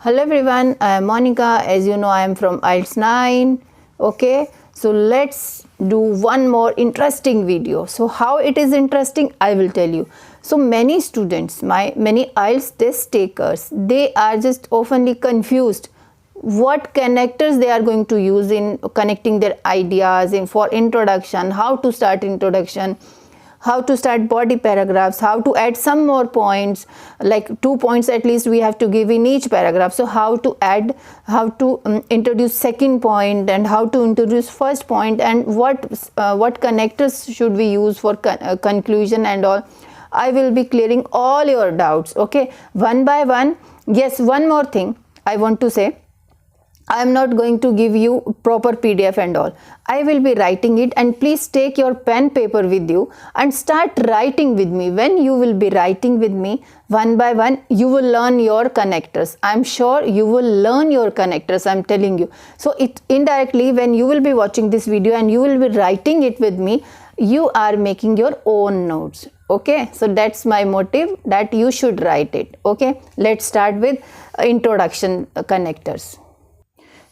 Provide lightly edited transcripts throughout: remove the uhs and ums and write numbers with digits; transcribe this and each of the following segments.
Hello everyone, I am Monica. As you know, I am from IELTS 9. Okay, so let's do one more interesting video. So how it is interesting, I will tell you. So many students, many IELTS test takers, they are just oftenly confused what connectors they are going to use in connecting their ideas for introduction, how to start introduction, how to start body paragraphs, how to add some more points, like 2 points at least we have to give in each paragraph. So how to add, how to introduce second point, and how to introduce first point, and what connectors should we use for conclusion and all. I will be clearing all your doubts, okay, one by one. Yes, one more thing I want to say, I am not going to give you proper PDF and all. I will be writing it, and please take your pen paper with you and start writing with me. When you will be writing with me one by one, you will learn your connectors. I am sure you will learn your connectors, I am telling you. So it indirectly, when you will be watching this video and you will be writing it with me, you are making your own notes. Okay, so that's my motive, that you should write it. Okay, let's start with introduction connectors.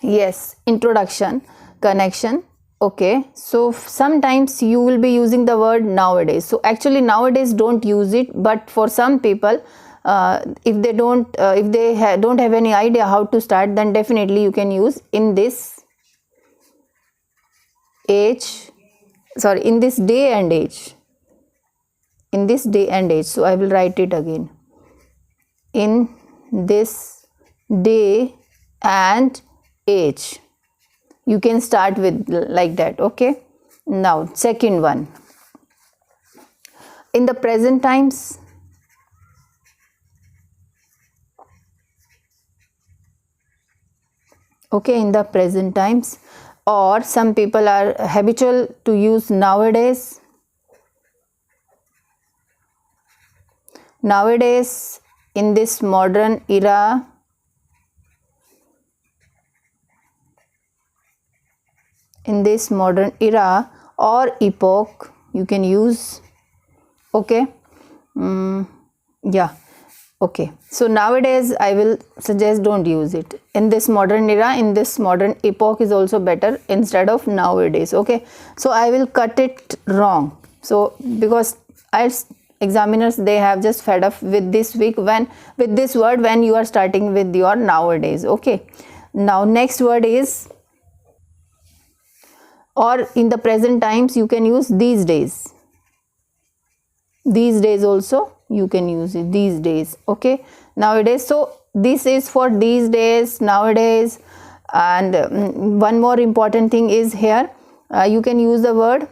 Yes, introduction, connection. Okay, so sometimes you will be using the word nowadays. So actually nowadays don't use it, but for some people, if they don't have any idea how to start, then definitely you can use in this age, sorry, in this day and age. In this day and age. So I will write it again. In this day and age. You can start with like that. Okay, now second one, in the present times. Okay, in the present times, or some people are habitual to use nowadays. Nowadays, in this modern era. In this modern era or epoch, you can use. Okay, yeah, okay, so nowadays I will suggest don't use it. In this modern era, in this modern epoch is also better instead of nowadays. Okay, so I will cut it wrong. So because IELTS examiners, they have just fed up with this week with this word when you are starting with your nowadays. Okay, now next word is, or in the present times you can use these days. These days also you can use it, these days. Okay, nowadays. So this is for these days, nowadays. And one more important thing is here, you can use the word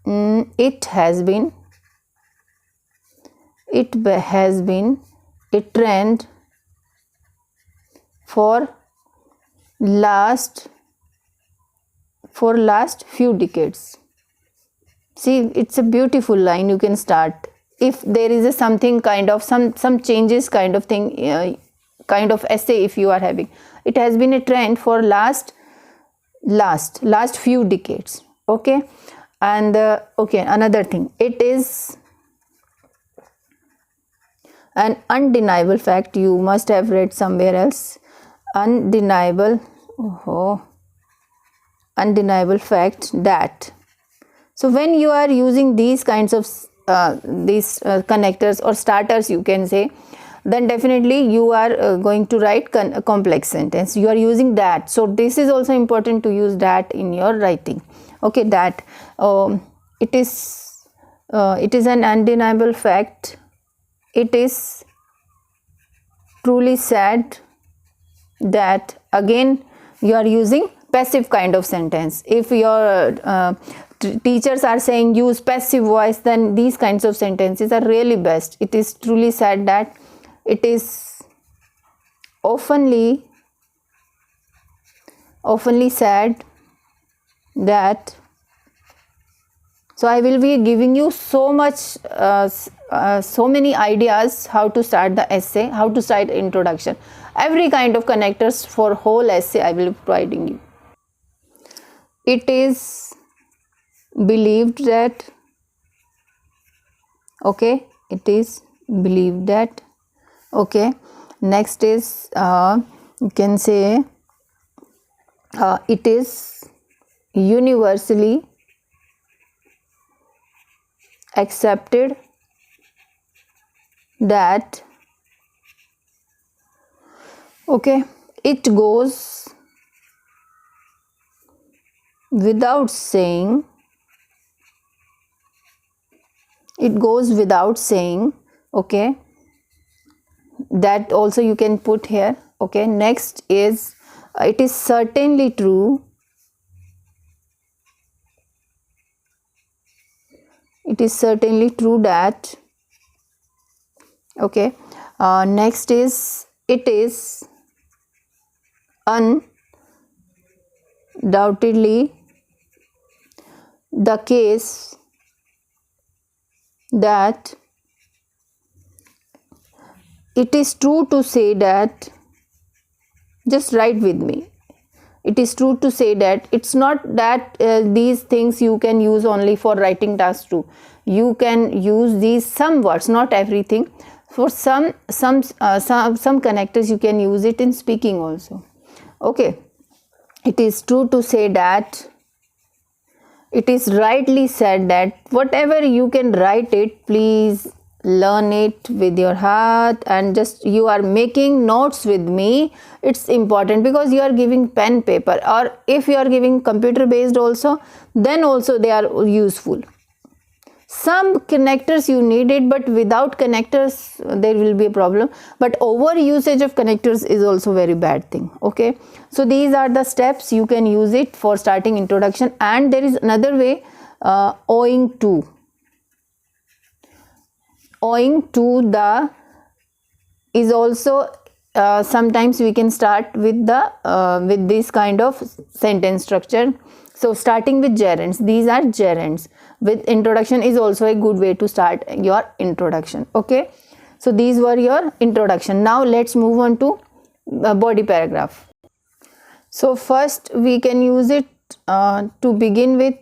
it has been. It has been a trend for last few decades. See, it's a beautiful line. You can start if there is a something kind of some changes kind of thing, kind of essay if you are having. It has been a trend for last few decades. Okay, and okay, another thing, it is an undeniable fact. You must have read somewhere else. Undeniable. Undeniable fact that. So when you are using these kinds of connectors or starters, you can say, then definitely you are going to write complex sentence. You are using that. So this is also important to use that in your writing. Okay, that it is an undeniable fact. It is truly sad that. Again, you are using passive kind of sentence. If your teachers are saying use passive voice, then these kinds of sentences are really best. It is truly sad that. It is oftenly sad that. So I will be giving you so many ideas how to start the essay, how to start introduction. Every kind of connectors for whole essay I will be providing you. It is believed that. Okay, it is believed that. Okay, next is you can say it is universally accepted that, okay, it goes without saying, okay, that also you can put here. Okay, next is it is certainly true, that, okay, next is it is undoubtedly the case that, it is true to say that, just write with me, it is true to say that. It's not that these things you can use only for writing tasks too. You can use these some words, not everything. For some connectors you can use it in speaking also. Okay, it is true to say that, it is rightly said that. Whatever you can write it, please learn it with your heart, and just you are making notes with me. It's important because you are giving pen paper, or if you are giving computer based also, then also they are useful. Some connectors you need it, but without connectors there will be a problem. But over usage of connectors is also very bad thing. Okay, so these are the steps you can use it for starting introduction. And there is another way, owing to the is also sometimes we can start with the with this kind of sentence structure. So starting with gerunds, these are gerunds. With introduction is also a good way to start your introduction. Okay, so these were your introduction. Now let's move on to body paragraph. So first we can use it to begin with,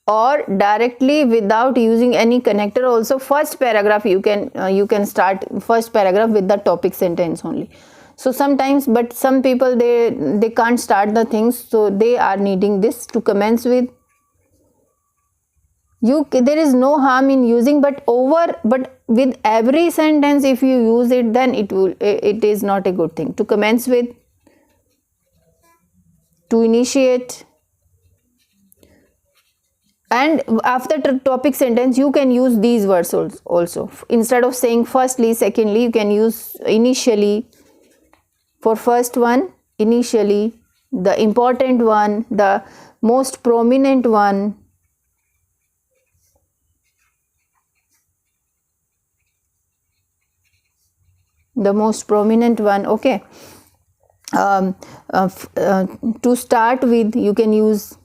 or directly without using any connector also. First paragraph you can start first paragraph with the topic sentence only. So sometimes, but some people they can't start the things, so they are needing this to commence with. There is no harm in using, but with every sentence if you use it, then it is not a good thing. To commence with, to initiate, and after topic sentence you can use these words also. Instead of saying firstly, secondly, you can use initially. For first one, initially, the important one, the most prominent one, okay. To start with, you can use,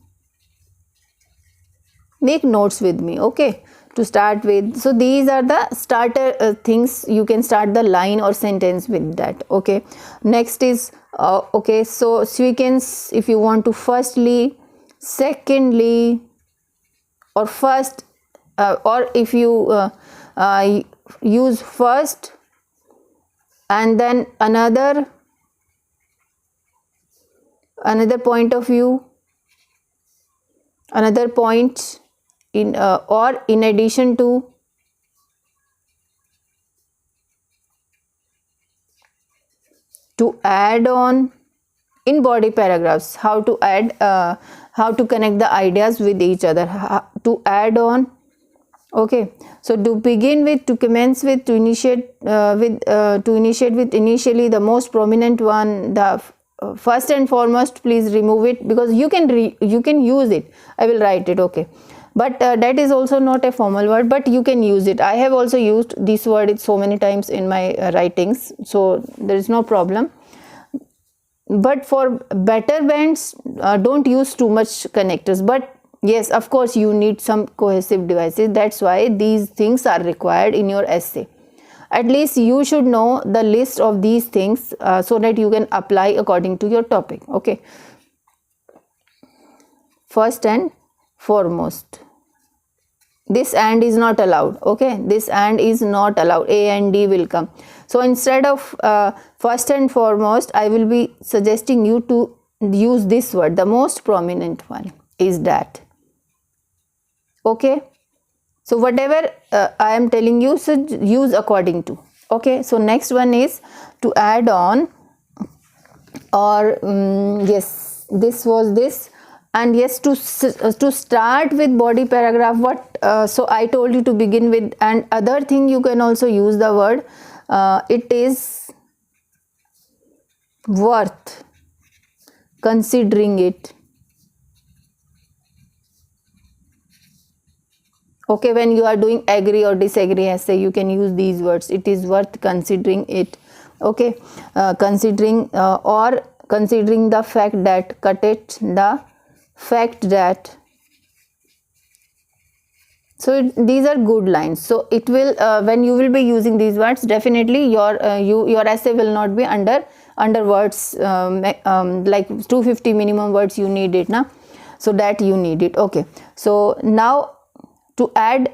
make notes with me. Okay, to start with. So these are the starter things. You can start the line or sentence with that. Okay, next is okay, so sequence, if you want to firstly, secondly, or first, or if you use first and then another point of view, another point in or in addition to, add on. In body paragraphs, how to add, how to connect the ideas with each other, to add on. Okay, so to begin with, to commence with, to initiate with, initially, the most prominent one, the first and foremost, please remove it because you can use it. I will write it. Okay, but that is also not a formal word, but you can use it. I have also used this word so many times in my writings, so there is no problem. But for better bands, don't use too much connectors. But yes, of course, you need some cohesive devices. That's why these things are required in your essay. At least you should know the list of these things so that you can apply according to your topic. Okay, first and foremost. This and is not allowed. Okay, this and is not allowed. A and D will come. So instead of first and foremost, I will be suggesting you to use this word. The most prominent one is that. Okay, so whatever I am telling you, should use according to. Okay, so next one is to add on, or yes, this was this. And yes, to start with body paragraph, what so I told you to begin with, and other thing you can also use the word, it is worth considering it. Okay, when you are doing agree or disagree essay, you can use these words. It is worth considering it. Okay, considering or considering the fact that, cut it, the fact that. So these are good lines. So it will when you will be using these words, definitely your your essay will not be under words like 250 minimum words you need it na, so that you need it. Okay, so now to add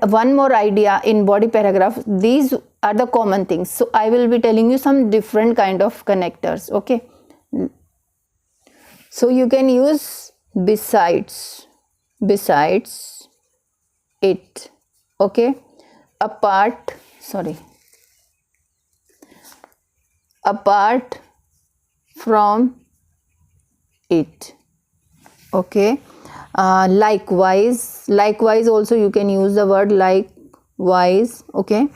one more idea in body paragraph, these are the common things. So I will be telling you some different kind of connectors. Okay, so you can use besides it. Okay, apart from it. Okay, likewise also you can use the word likewise. Okay,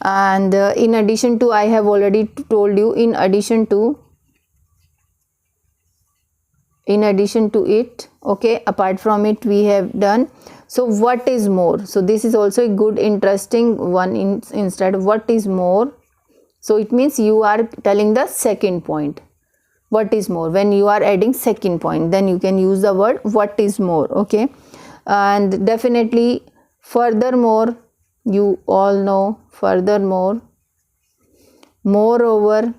and in addition to, I have already told you, in addition to it. Okay, apart from it we have done. So what is more? So this is also a good interesting one. Instead of what is more, so it means you are telling the second point. What is more? When you are adding second point, then you can use the word what is more. Okay, and definitely furthermore, you all know furthermore, moreover.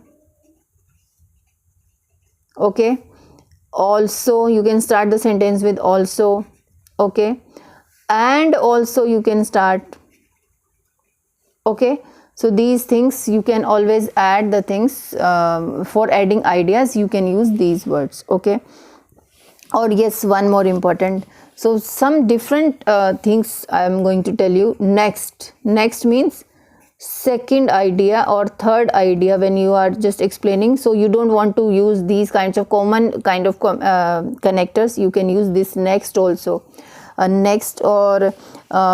Okay, also you can start the sentence with also. Okay, and also you can start. Okay, so these things you can always add the things for adding ideas, you can use these words. Okay, or yes, one more important, so some different things I am going to tell you. Next means second idea or third idea when you are just explaining. So you don't want to use these kinds of common kind of connectors, you can use this next also. Next, or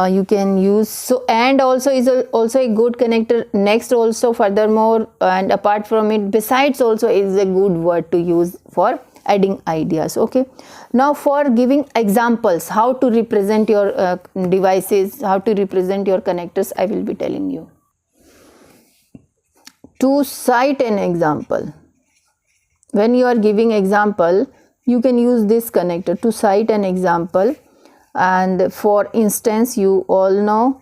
you can use so, and also is also a good connector. Next also, furthermore, and apart from it, besides also is a good word to use for adding ideas. Okay, now for giving examples how to represent your devices, how to represent your connectors, I will be telling you. To cite an example, when you are giving example, you can use this connector to cite an example. And for instance, you all know,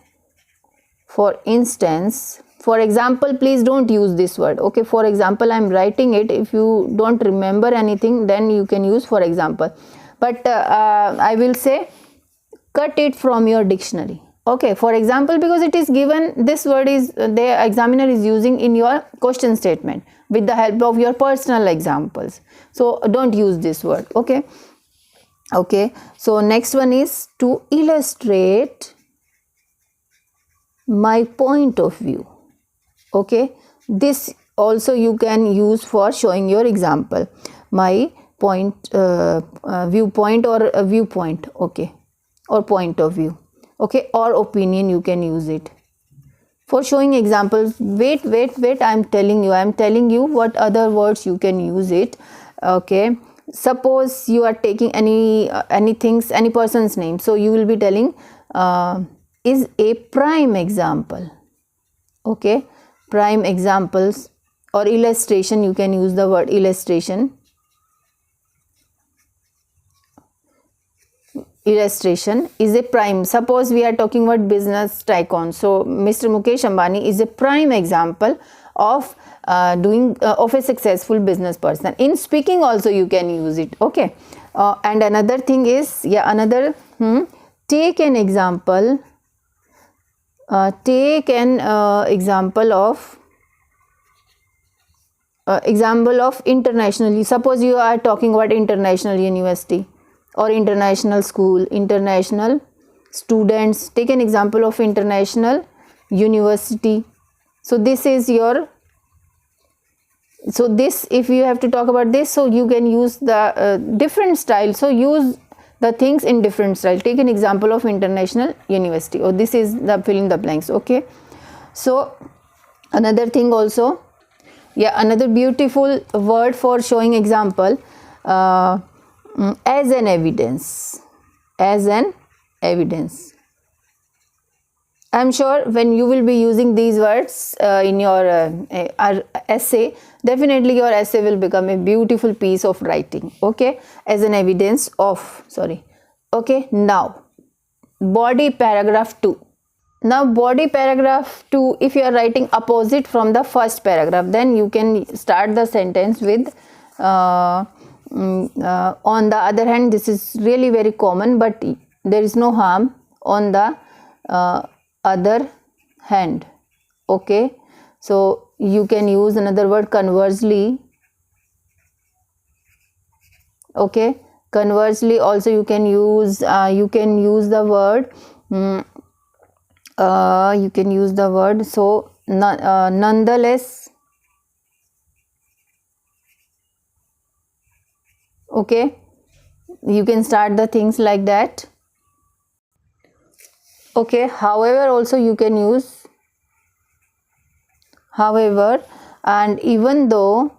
for instance, for example, please don't use this word. Okay, for example, I am writing it. If you don't remember anything, then you can use for example, but I will say cut it from your dictionary. Okay, for example, because it is given, this word is the examiner is using in your question statement with the help of your personal examples, so don't use this word. Okay. Okay, so next one is to illustrate my point of view. Okay, this also you can use for showing your example, my point viewpoint or a viewpoint. Okay, or point of view. Okay, or opinion, you can use it for showing examples. Wait, I am telling you what other words you can use it. Okay, suppose you are taking any person's name, so you will be telling is a prime example. Okay, prime examples, or illustration, you can use the word illustration. Illustration is a prime. Suppose we are talking about business tycoon, so Mr. Mukesh Ambani is a prime example of doing of a successful business person. In speaking also you can use it. Okay, and another thing is, yeah, another take an example. Take an example of international. Suppose you are talking about international university or international school, international students. Take an example of international university. So this is your, so this, if you have to talk about this, so you can use the different style. So use the things in different style. Take an example of international university, or this is the fill in the blanks. Okay, so another thing also, yeah, another beautiful word for showing example, as an evidence. As an evidence. I'm sure when you will be using these words in your essay, definitely your essay will become a beautiful piece of writing. Okay, as an evidence of, sorry. Okay, now body paragraph 2. Now body paragraph 2, if you are writing opposite from the first paragraph, then you can start the sentence with on the other hand. This is really very common, but there is no harm. On the other hand. Okay, so you can use another word, conversely. Okay, conversely also you can use the word you can use the word, so nonetheless. Okay, you can start the things like that. Okay, however also you can use however, and even though,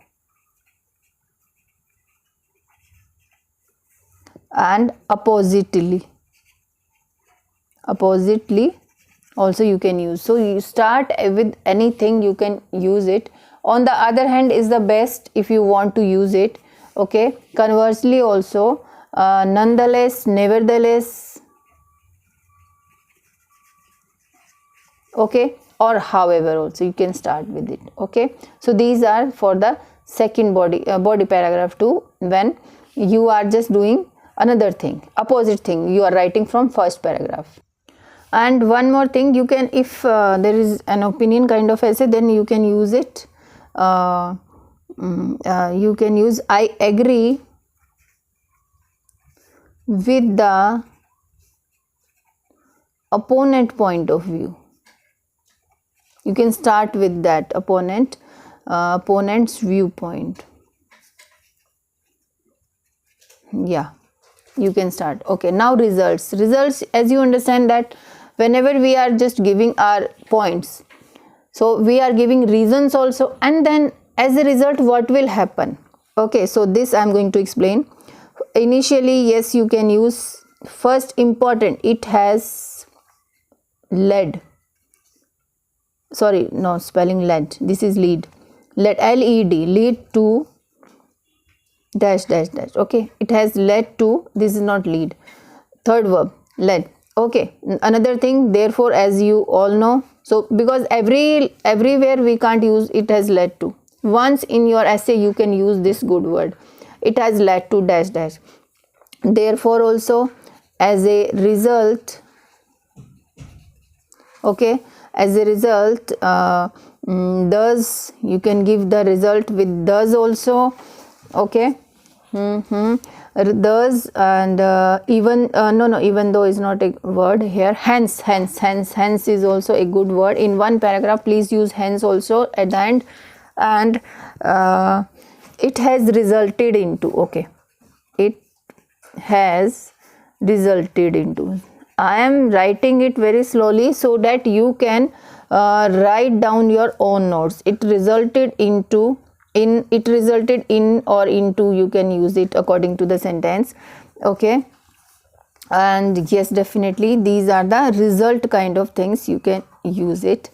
and oppositely also you can use. So you start with anything, you can use it. On the other hand is the best if you want to use it. Okay, conversely also, nonetheless, nevertheless. Okay, or however also you can start with it. Okay, so these are for the second body paragraph 2, when you are just doing another thing, opposite thing, you are writing from first paragraph. And one more thing, you can, if there is an opinion kind of essay, then you can use it. You can use I agree with the opponent point of view. You can start with that opponent's viewpoint. Yeah, you can start. Okay, now results. As you understand that whenever we are just giving our points, so we are giving reasons also, and then as a result what will happen. Okay, so this I am going to explain. Initially, yes, you can use first important, it has led. Sorry, no, spelling led. This is lead. Led, L-E-D, lead to dash dash dash. Okay, it has led to, this is not lead. Third verb, led. Okay, another thing, therefore, as you all know, so because everywhere we can't use it has led to. Once in your essay you can use this good word, it has led to dash dash. Therefore also, as a result. Okay, as a result, thus, you can give the result with thus also. Okay, thus, and even even though is not a word here. Hence is also a good word. In one paragraph, please use hence also at the end. And it has resulted into. Okay, it has resulted into. I am writing it very slowly so that you can write down your own notes. It resulted into, it resulted in or into, you can use it according to the sentence. Okay, and yes, definitely these are the result kind of things, you can use it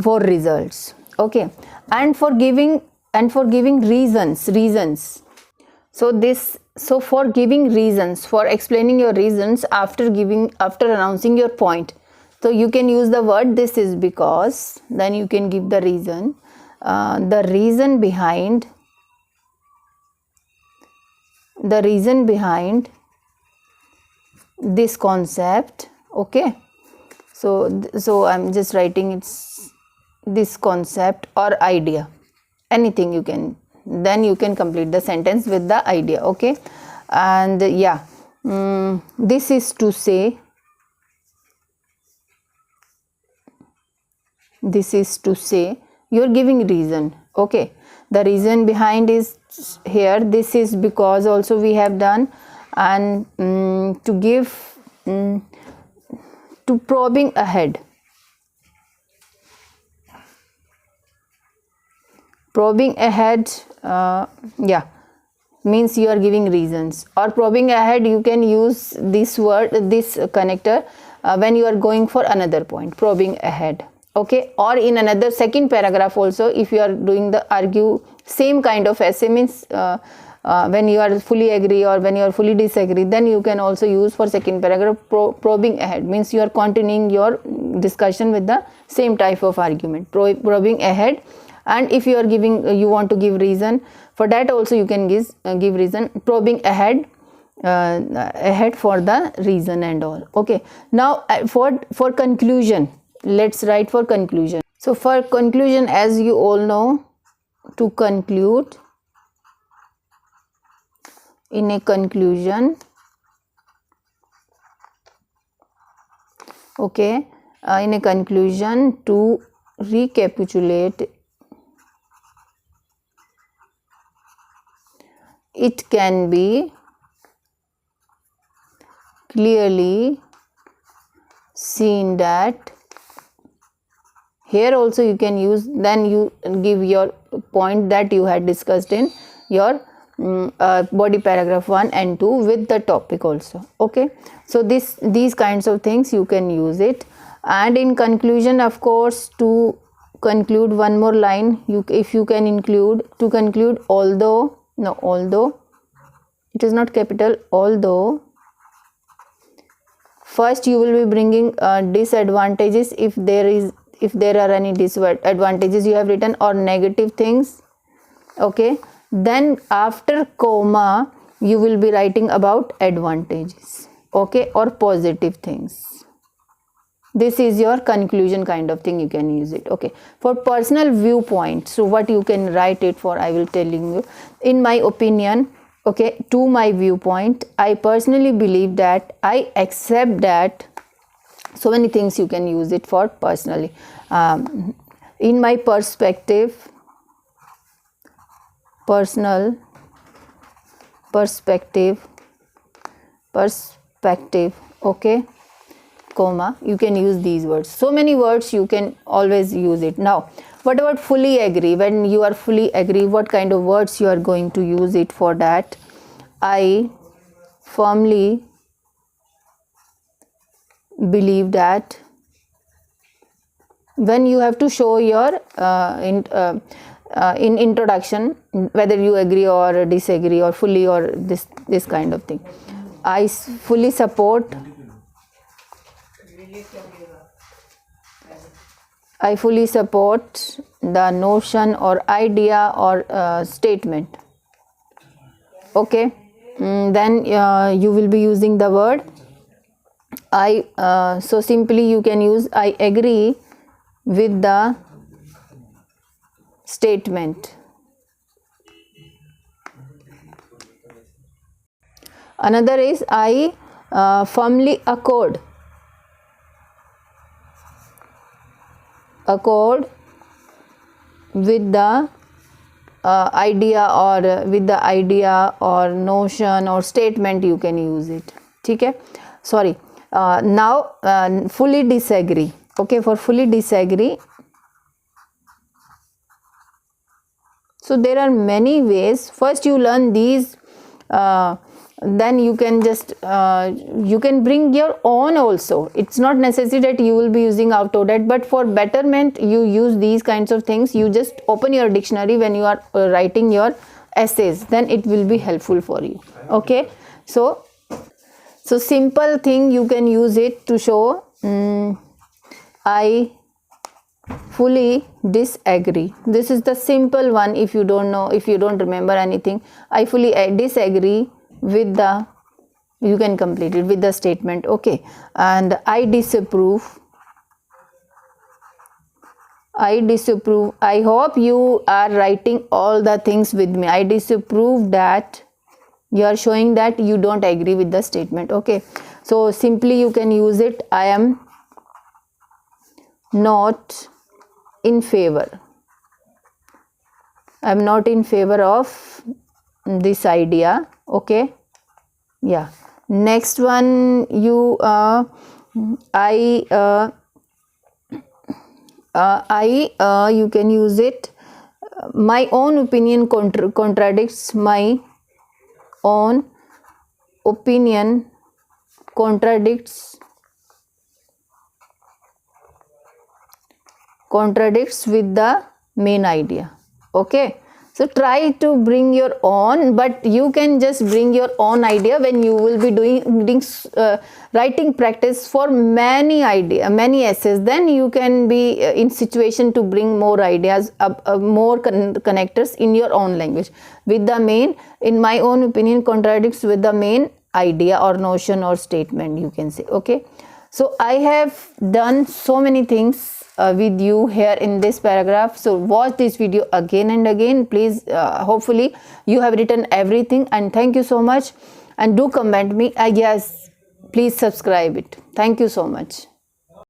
for results. Okay, and for giving reasons. So for giving reasons, for explaining your reasons after announcing your point, so you can use the word this is because, then you can give the reason, the reason behind this concept. Okay, so I'm just writing it's this concept or idea, anything you can, then you can complete the sentence with the idea. Okay, and yeah, this is to say, this is to say, you're giving reason. Okay, the reason behind is here, this is because also we have done, and to give to probing ahead. Probing ahead, yeah, means you are giving reasons. Or probing ahead, you can use this word, this connector when you are going for another point, probing ahead. Okay, or in another second paragraph also, if you are doing the argue same kind of essay, means when you are fully agree or when you are fully disagree, then you can also use for second paragraph probing ahead, means you are continuing your discussion with the same type of argument, probing ahead. And if you are giving, you want to give reason, for that also you can give reason, probing ahead, ahead for the reason and all. Okay, now for conclusion, let's write for conclusion. So for conclusion, as you all know, to conclude, in a conclusion, okay, in a conclusion, to recapitulate, it can be clearly seen that, here also you can use, then you give your point that you had discussed in your body paragraph 1 and 2 with the topic also. Okay, so these kinds of things you can use it. And in conclusion, of course, to conclude one more line, if you can include, to conclude, although, no, although it is not capital, although, first you will be bringing disadvantages, if there are any disadvantages you have written, or negative things. Okay, then after comma you will be writing about advantages. Okay, or positive things. This is your conclusion kind of thing, you can use it. Okay, for personal viewpoint, so what you can write it for, I will telling you. In my opinion, okay, to my viewpoint, I personally believe that, I accept that, so many things you can use it for personally. In my perspective, personal perspective, okay, comma, you can use these words. So many words you can always use it. Now, what about fully agree? When you are fully agree, what kind of words you are going to use it for that? I firmly believe that, when you have to show your in introduction whether you agree or disagree or fully or this kind of thing. I fully support, I fully support the notion or idea or statement. Okay, then you will be using the word I. So simply you can use I agree with the statement. Another is I firmly accord with the idea, or with the idea or notion or statement, you can use it. Okay, sorry. Now fully disagree. Okay, for fully disagree, so there are many ways. First you learn these, then you can just you can bring your own also. It's not necessary that you will be using out of that, but for betterment you use these kinds of things. You just open your dictionary when you are writing your essays, then it will be helpful for you. Okay, so simple thing you can use it to show I fully disagree. This is the simple one. If you don't know, if you don't remember anything, I fully disagree with the You can complete it with the statement. Okay, and I disapprove. I disapprove. I hope you are writing all the things with me. I disapprove that. You are showing that you don't agree with the statement. Okay, so simply you can use it. I am not in favor. I am not in favor of this idea. Okay, yeah. Next one, you you can use it. My own opinion contradicts my own opinion contradicts with the main idea. Okay, so try to bring your own, but you can just bring your own idea when you will be doing writing practice for many essays. Then you can be in situation to bring more ideas, more connectors in your own language with the main. In my own opinion contradicts with the main idea or notion or statement, you can say. Okay, so I have done so many things with you here in this paragraph. So watch this video again and again, please. Hopefully you have written everything, and thank you so much. And do comment me. Yes, please subscribe it. Thank you so much.